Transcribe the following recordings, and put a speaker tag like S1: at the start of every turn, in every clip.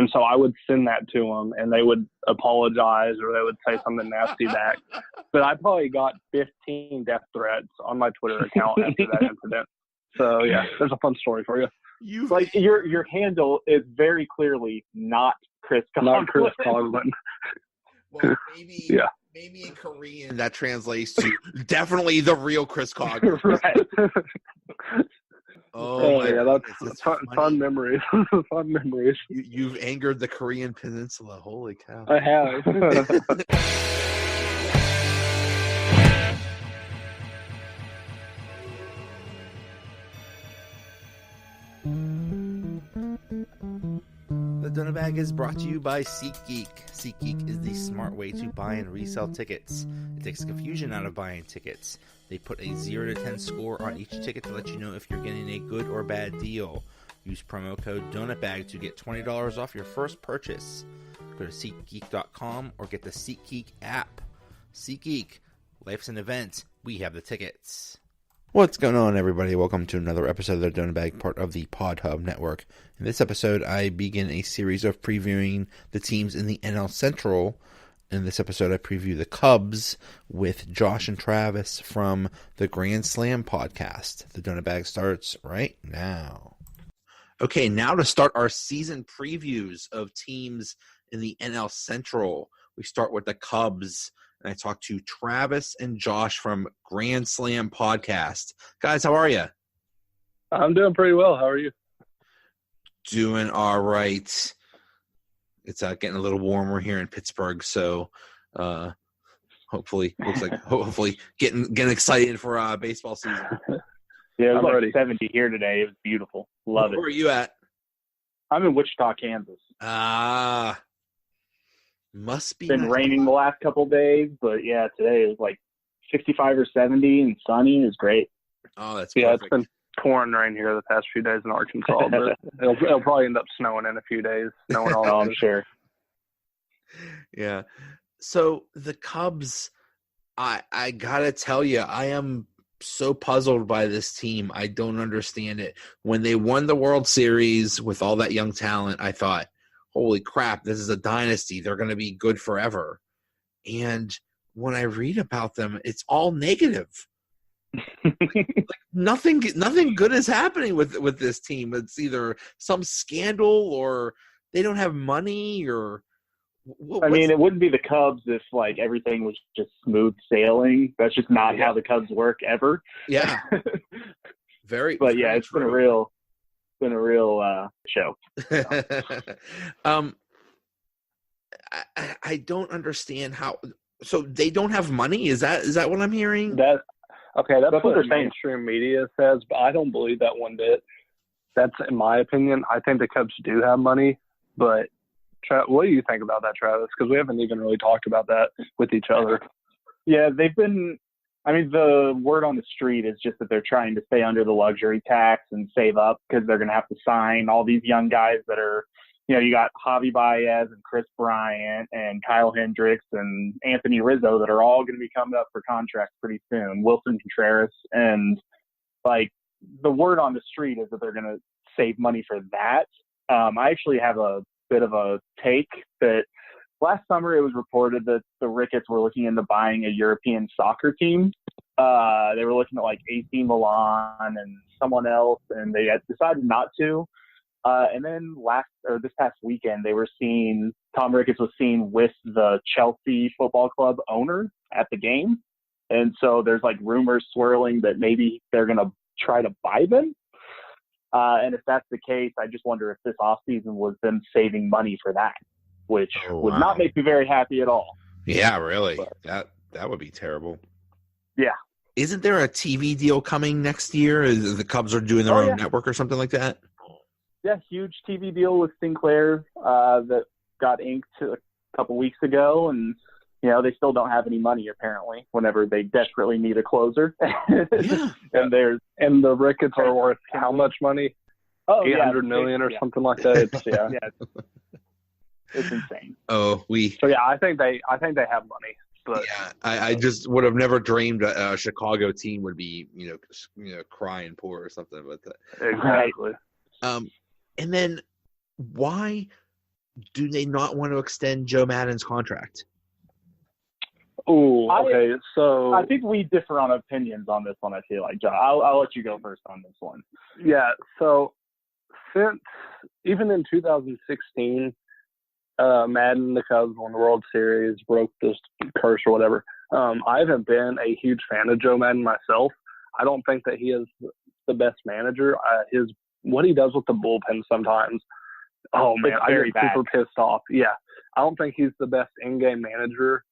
S1: And so I would send that to them, and they would apologize or they would say something nasty back. But I probably got 15 death threats on my Twitter account after that incident. So, yeah, there's a fun story for you.
S2: Like your handle is very clearly not Chris Coughlin.
S1: Not Chris Coughlin.
S3: Well, maybe in Korean that translates to definitely the real Chris Coughlin.
S1: Right.
S3: Oh,
S1: yeah, that's fun memories. Fun memories.
S3: You've angered the Korean Peninsula. Holy cow.
S1: I have.
S3: The Donut Bag is brought to you by SeatGeek. SeatGeek is the smart way to buy and resell tickets. It takes confusion out of buying tickets. They put a 0 to 10 score on each ticket to let you know if you're getting a good or bad deal. Use promo code DonutBag to get $20 off your first purchase. Go to SeatGeek.com or get the SeatGeek app. SeatGeek, life's an event. We have the tickets. What's going on, everybody? Welcome to another episode of the Donut Bag, part of the PodHub Network. In this episode, I begin a series of previewing the teams in the NL Central. In this episode, I preview the Cubs with Josh and Travis from the Grand Slam podcast. The Donut Bag starts right now. Okay, now to start our season previews of teams in the NL Central. We start with the Cubs, and I talk to Travis and Josh from Grand Slam podcast. Guys, how are you?
S1: I'm doing pretty well. How are you?
S3: Doing all right. It's getting a little warmer here in Pittsburgh, so hopefully getting excited for baseball season.
S2: Yeah, it was
S1: ready.
S2: 70 here today. It was beautiful. Love it.
S3: Where are you at?
S2: I'm in Wichita, Kansas.
S3: Must be
S2: It's been raining the last couple of days, but yeah, today it was like 65 or 70 and sunny. It was great.
S3: Oh, that's
S1: Yeah,
S3: perfect.
S1: it's been pouring rain here the past few days in Arkansas, but it'll probably end up snowing in a few days. Snowing all
S2: I'm sure.
S3: Yeah. So the Cubs, I gotta tell you, I am so puzzled by this team. I don't understand it. When they won the World Series with all that young talent, I thought, holy crap, this is a dynasty. They're going to be good forever. And when I read about them, it's all negative. like nothing good is happening with this team. It's either some scandal or they don't have money or
S2: I mean, it wouldn't be the Cubs if like everything was just smooth sailing. That's just not how the Cubs work ever.
S3: Yeah. Very.
S2: But
S3: very
S2: yeah, it's
S3: true.
S2: been a real show.
S3: I don't understand how. So they don't have money. Is that what I'm hearing?
S1: That's what
S2: what
S1: the
S2: they're
S1: mainstream media says, but I don't believe that one bit. That's in my opinion. I think the Cubs do have money, but what do you think about that, Travis? Because we haven't even really talked about that with each other.
S2: Yeah, the word on the street is just that they're trying to stay under the luxury tax and save up because they're going to have to sign all these young guys that are, you got Javi Baez and Chris Bryant and Kyle Hendricks and Anthony Rizzo that are all going to be coming up for contracts pretty soon. Wilson Contreras. And like the word on the street is that they're going to save money for that. I actually have a bit of a take that last summer it was reported that the Ricketts were looking into buying a European soccer team. They were looking at like AC Milan and someone else, and they had decided not to. And then this past weekend, Tom Ricketts was seen with the Chelsea Football Club owner at the game. And so there's like rumors swirling that maybe they're going to try to buy them. And if that's the case, I just wonder if this offseason was them saving money for that, which would not make me very happy at all.
S3: Yeah, really.
S2: But,
S3: that would be terrible.
S2: Yeah.
S3: Isn't there a TV deal coming next year? The Cubs are doing their own network or something like that?
S2: Yeah, huge TV deal with Sinclair that got inked a couple weeks ago, and they still don't have any money apparently. Whenever they desperately need a closer,
S3: Yeah.
S1: and the Ricketts are worth how much money? $800 million or something like that.
S2: It's insane.
S1: I think they have money. But
S3: yeah, I just would have never dreamed a Chicago team would be crying poor or something like that.
S1: Exactly.
S3: And then why do they not want to extend Joe Maddon's contract?
S1: Oh, okay. So
S2: I think we differ on opinions on this one. I feel like, John. I'll let you go first on this one.
S1: yeah. So since even in 2016, Madden, the Cubs won the World Series, broke this curse or whatever. I haven't been a huge fan of Joe Madden myself. I don't think that he is the best manager. What he does with the bullpen sometimes, oh man, I get super pissed off. Yeah, I don't think he's the best in-game manager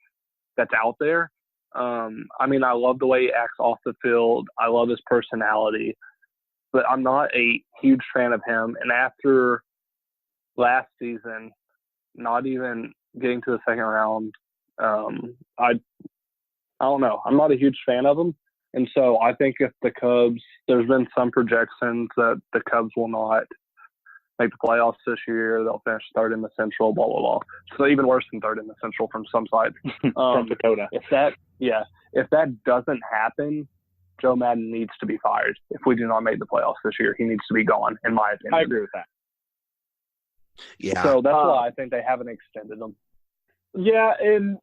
S1: that's out there. I mean, I love the way he acts off the field. I love his personality, but I'm not a huge fan of him. And after last season, not even getting to the second round, I don't know. I'm not a huge fan of him. And so I think if the Cubs, there's been some projections that the Cubs will not make the playoffs this year. They'll finish third in the Central, blah, blah, blah. So even worse than third in the Central from some sides.
S2: From Dakota.
S1: If that doesn't happen, Joe Madden needs to be fired. If we do not make the playoffs this year, he needs to be gone, in my opinion.
S2: I agree with that.
S3: Yeah.
S1: So that's why I think they haven't extended him.
S2: Yeah, and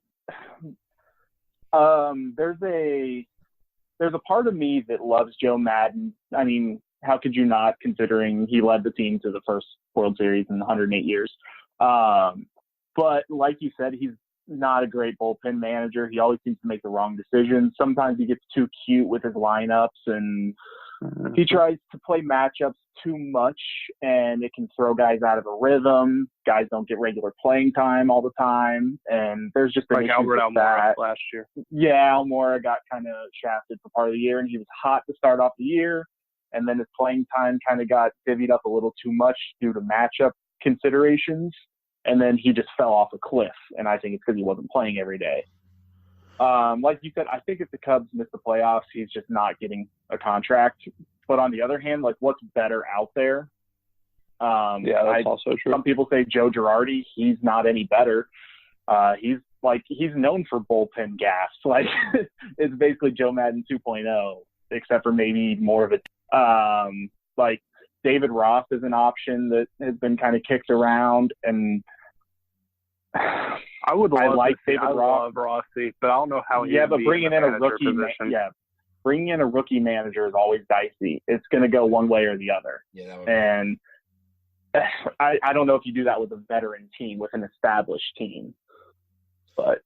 S2: there's a part of me that loves Joe Madden. I mean, how could you not, considering he led the team to the first World Series in 108 years? But like you said, he's not a great bullpen manager. He always seems to make the wrong decisions. Sometimes he gets too cute with his lineups, and he tries to play matchups too much, and it can throw guys out of a rhythm. Guys don't get regular playing time all the time, and there's just
S1: like Albert Almora last year.
S2: Yeah, Almora got kind of shafted for part of the year, and he was hot to start off the year, and then his playing time kind of got divvied up a little too much due to matchup considerations, and then he just fell off a cliff, and I think it's because he wasn't playing every day. Like you said, I think if the Cubs miss the playoffs, he's just not getting a contract. But on the other hand, like, what's better out there?
S1: That's also true.
S2: Some people say Joe Girardi. He's not any better. He's known for bullpen gas. Like, it's basically Joe Madden 2.0, except for maybe more of it. Like, David Ross is an option that has been kind of kicked around, and
S1: I love Rossi, but I don't know how.
S2: Yeah, but bringing in a rookie, bringing in a rookie manager is always dicey. It's going to go one way or the other.
S3: Yeah,
S2: and I don't know if you do that with a veteran team, with an established team. But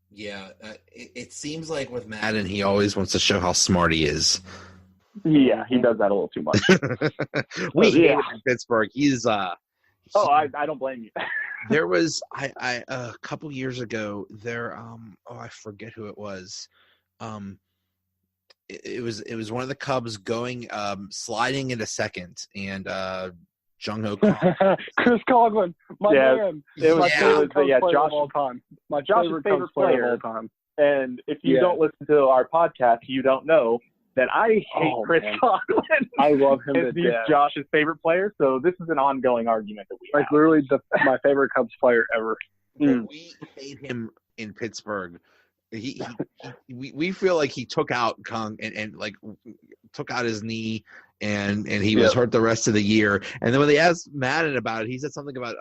S3: yeah, it seems like with Madden, he always wants to show how smart he is.
S2: Yeah, he does that a little too much.
S3: We hate him in Pittsburgh. He's
S2: I don't blame you.
S3: There was I a couple years ago there I forget who it was. It was one of the Cubs going sliding into second, and Jung Ho Kong.
S1: Chris Coughlin, man.
S2: Josh's
S1: favorite player of all time.
S2: And if you don't listen to our podcast, you don't know that I hate Chris Coughlin.
S1: I love him to
S2: He's
S1: death.
S2: Josh's favorite player, so this is an ongoing argument that we have.
S1: Like, literally my favorite Cubs player ever.
S3: We hate him in Pittsburgh. We feel like he took out Kong and like took out his knee and he was hurt the rest of the year. And then when they asked Madden about it, he said something about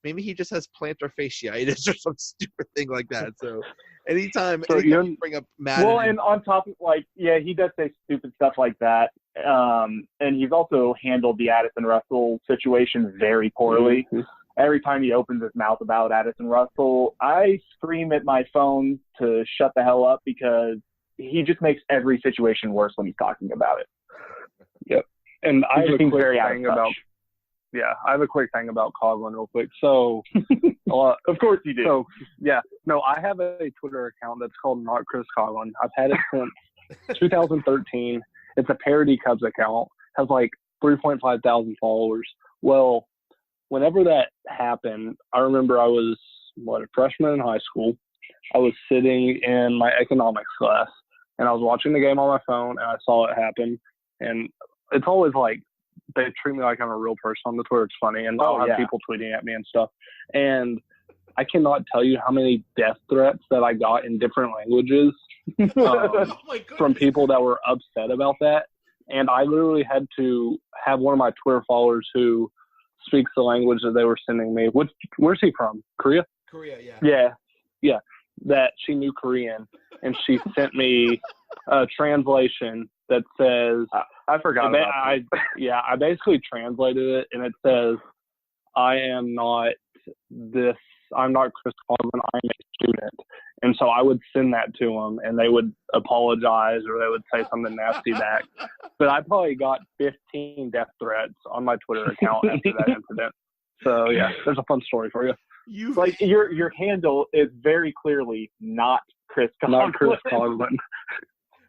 S3: maybe he just has plantar fasciitis or some stupid thing like that. So anytime you bring up Madden,
S2: well, and on top of he does say stupid stuff like that. And he's also handled the Addison Russell situation very poorly. Mm-hmm. Every time he opens his mouth about Addison Russell, I scream at my phone to shut the hell up, because he just makes every situation worse when he's talking about it.
S1: Yep. And I have a quick
S2: thing about
S1: I have a quick thing about Coughlin real quick. So
S2: of course you do.
S1: So I have a Twitter account that's called Not Chris Coughlin. I've had it since 2013. It's a parody Cubs account. Has like 3.5 thousand followers. Well, whenever that happened, I remember I was a freshman in high school. I was sitting in my economics class, and I was watching the game on my phone, and I saw it happen. And it's always like they treat me like I'm a real person on the Twitter. It's funny, and I'll have people tweeting at me and stuff. And I cannot tell you how many death threats that I got in different languages from people that were upset about that. And I literally had to have one of my Twitter followers who speaks the language that they were sending me. Where's he from? Korea?
S4: Korea, yeah.
S1: Yeah. That she knew Korean, and she sent me a translation that says,
S2: I forgot about that.
S1: I basically translated it, and it says, I'm not Chris Coleman, I'm a student. And so I would send that to them, and they would apologize or they would say something nasty back. But I probably got 15 death threats on my Twitter account after that incident. So, yeah, there's a fun story for you.
S2: Like your handle is very clearly not Chris Coleman.
S1: Not Chris Coleman.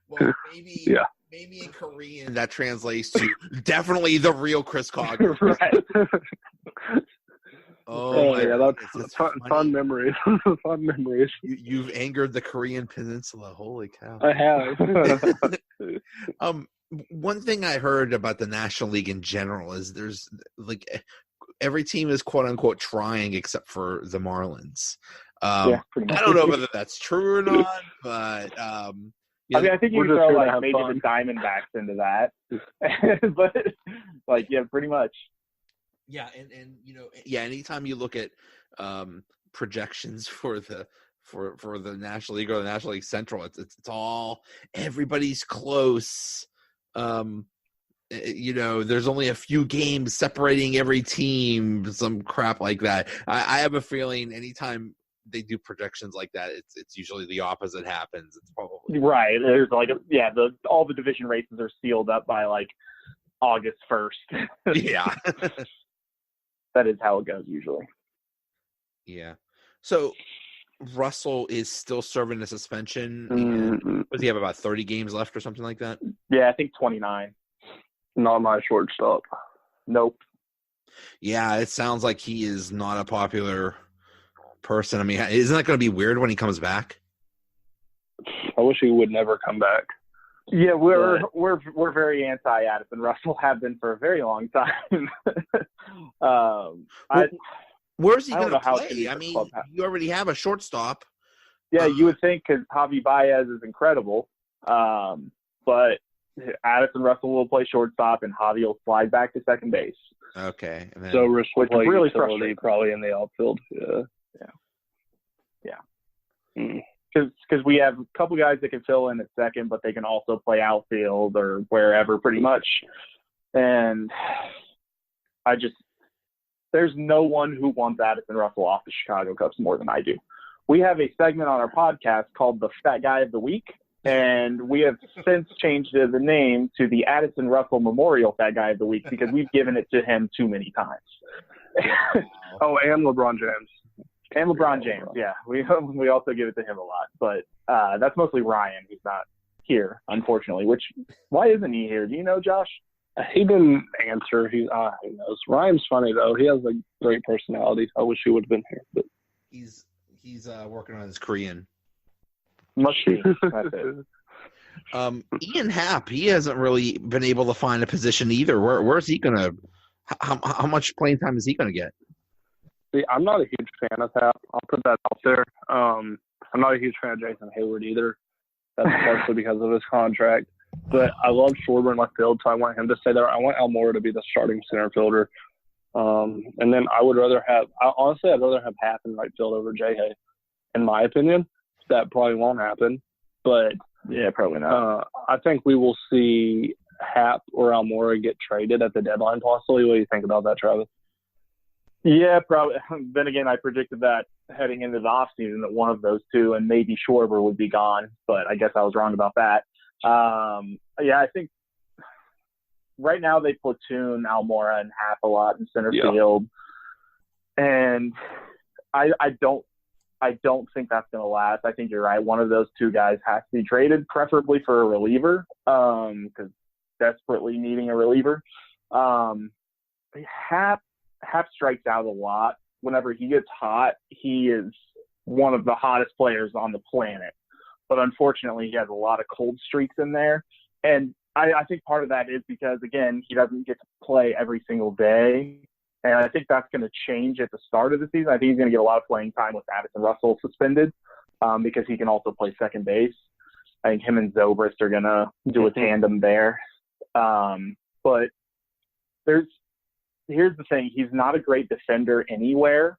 S4: Well, maybe in Korean that translates to definitely the real Chris Coleman.
S2: Right.
S4: Oh
S1: yeah, that's fun memories. Fun memories.
S4: You've angered the Korean Peninsula. Holy cow!
S1: I have.
S4: One thing I heard about the National League in general is there's like every team is quote unquote trying except for the Marlins.
S2: Pretty much.
S4: I don't know whether that's true or not, but
S2: I mean, I think you can throw like maybe the Diamondbacks into that, but like pretty much.
S4: Yeah, and anytime you look at projections for the National League or the National League Central, it's all everybody's close. There's only a few games separating every team, some crap like that. I have a feeling anytime they do projections like that, it's usually the opposite happens. It's probably
S2: right. There's like all the division races are sealed up by like August 1st.
S4: Yeah.
S2: That is how it goes usually.
S4: Yeah. So Russell is still serving a suspension. And does he have about 30 games left or something like that?
S2: Yeah, I think 29.
S1: Not my shortstop.
S2: Nope.
S4: Yeah, it sounds like he is not a popular person. I mean, isn't that going to be weird when he comes back?
S1: I wish he would never come back.
S2: Yeah, we're very anti-Addison Russell, have been for a very long time.
S4: Where's he going to play? I mean, you already have a shortstop.
S2: Yeah, you would think because Javi Baez is incredible, but Addison Russell will play shortstop and Javi will slide back to second base.
S4: Okay. And then,
S1: so Rich will play
S2: really
S1: utility probably in the outfield.
S2: Yeah. Because we have a couple guys that can fill in at second, but they can also play outfield or wherever pretty much. And there's no one who wants Addison Russell off the Chicago Cubs more than I do. We have a segment on our podcast called the Fat Guy of the Week, and we have since changed the name to the Addison Russell Memorial Fat Guy of the Week because we've given it to him too many times.
S1: Oh, and LeBron James.
S2: And LeBron James, yeah. We also give it to him a lot. But that's mostly Ryan. He's not here, unfortunately. Why isn't he here? Do you know, Josh?
S1: He didn't answer. Who knows? Ryan's funny, though. He has a great personality. I wish he would have been here. But
S4: he's working on his Korean.
S2: Must be. That's it.
S4: Ian Happ, he hasn't really been able to find a position either. Where's he going to – how much playing time is he going to get?
S1: See, I'm not a huge fan of Happ. I'll put that out there. I'm not a huge fan of Jason Hayward either. That's partially because of his contract. But I love Schwarber in left field, so I want him to stay there. I want Almora to be the starting center fielder. And then I'd rather have Happ in right field over J-Hay, in my opinion. That probably won't happen. But
S2: yeah, probably not.
S1: I think we will see Happ or Almora get traded at the deadline possibly. What do you think about that, Travis?
S2: Yeah, probably. Then again, I predicted that heading into the offseason that one of those two and maybe Schwarber would be gone, but I guess I was wrong about that. Yeah, I think right now they platoon Almora and Happ a lot in center field, and I don't think that's going to last. I think you're right. One of those two guys has to be traded, preferably for a reliever, because desperately needing a reliever. Happ strikes out a lot. Whenever he gets hot, he is one of the hottest players on the planet. But unfortunately, he has a lot of cold streaks in there. And I think part of that is because, again, he doesn't get to play every single day. And I think that's going to change at the start of the season. I think he's going to get a lot of playing time with Addison Russell suspended because he can also play second base. I think him and Zobrist are going to do a tandem there. But here's the thing. He's not a great defender anywhere,